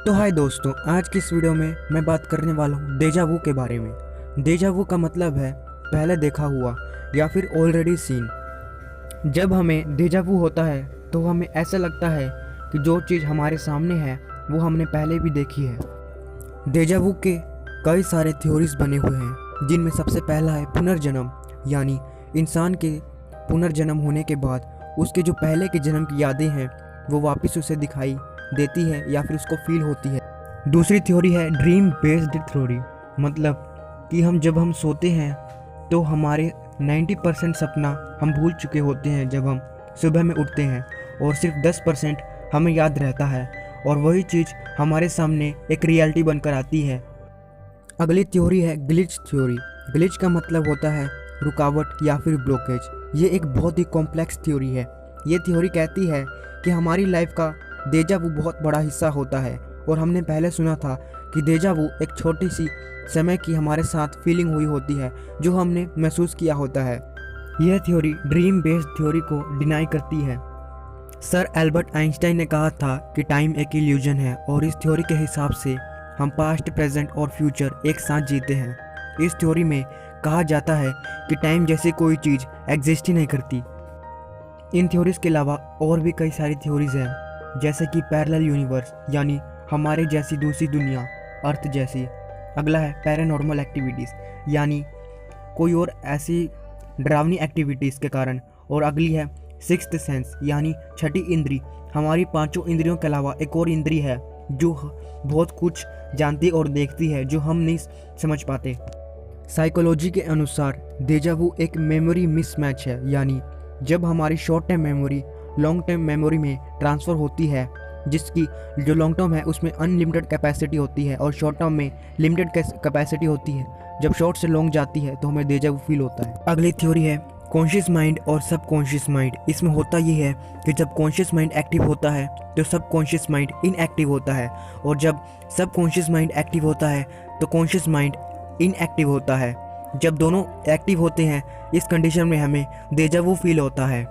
तो हाय दोस्तों, आज की इस वीडियो में मैं बात करने वाला हूँ डेजा वू के बारे में। डेजा वू का मतलब है पहले देखा हुआ या फिर ऑलरेडी सीन। जब हमें डेजा वू होता है तो हमें ऐसा लगता है कि जो चीज़ हमारे सामने है वो हमने पहले भी देखी है। डेजा वू के कई सारे थ्योरीज बने हुए हैं, जिनमें सबसे पहला है पुनर्जन्म, यानी इंसान के पुनर्जन्म होने के बाद उसके जो पहले के जन्म की यादें हैं वो वापस उसे दिखाई देती है या फिर उसको फील होती है। दूसरी थ्योरी है ड्रीम बेस्ड थ्योरी, मतलब कि जब हम सोते हैं तो हमारे 90% सपना हम भूल चुके होते हैं जब हम सुबह में उठते हैं, और सिर्फ 10% हमें याद रहता है और वही चीज़ हमारे सामने एक रियलिटी बनकर आती है। अगली थ्योरी है ग्लिच थ्योरी। ग्लिच का मतलब होता है रुकावट या फिर ब्लॉकेज। ये एक बहुत ही कॉम्प्लेक्स थ्योरी है। ये थ्योरी कहती है कि हमारी लाइफ का डेजा वू बहुत बड़ा हिस्सा होता है, और हमने पहले सुना था कि डेजा वू एक छोटी सी समय की हमारे साथ फीलिंग हुई होती है जो हमने महसूस किया होता है। यह थ्योरी ड्रीम बेस्ड थ्योरी को डिनाई करती है। सर एल्बर्ट आइंस्टाइन ने कहा था कि टाइम एक इल्यूजन है, और इस थ्योरी के हिसाब से हम पास्ट, प्रेजेंट और फ्यूचर एक साथ जीते हैं। इस थ्योरी में कहा जाता है कि टाइम जैसी कोई चीज़ एग्जिस्ट ही नहीं करती। इन थ्योरीज के अलावा और भी कई सारी थ्योरीज हैं, जैसे कि पैरेलल यूनिवर्स, यानी हमारे जैसी दूसरी दुनिया, अर्थ जैसी। अगला है पैरानॉर्मल एक्टिविटीज़, यानी कोई और ऐसी डरावनी एक्टिविटीज़ के कारण। और अगली है सिक्स्थ सेंस, यानी छठी इंद्री। हमारी पांचों इंद्रियों के अलावा एक और इंद्री है जो बहुत कुछ जानती और देखती है जो हम नहीं समझ पाते। साइकोलॉजी के अनुसार डेजा वू एक मेमोरी मिसमैच है, यानी जब हमारी short term memory long term memory में ट्रांसफ़र होती है, जिसकी जो लॉन्ग टर्म है उसमें अनलिमिटेड कैपेसिटी होती है और शॉर्ट टर्म में लिमिटेड कैपेसिटी होती है। जब शॉर्ट से लॉन्ग जाती है तो हमें डेजा वू फील होता है। अगली थ्योरी है कॉन्शियस माइंड और सब कॉन्शियस माइंड। इसमें होता ये है कि जब कॉन्शियस माइंड एक्टिव होता है तो सब कॉन्शियस माइंड इनएक्टिव होता है, और जब सब कॉन्शियस माइंड एक्टिव होता है तो कॉन्शियस माइंड इनएक्टिव होता है। जब दोनों एक्टिव होते हैं, इस कंडीशन में हमें डेजा वू फील होता है।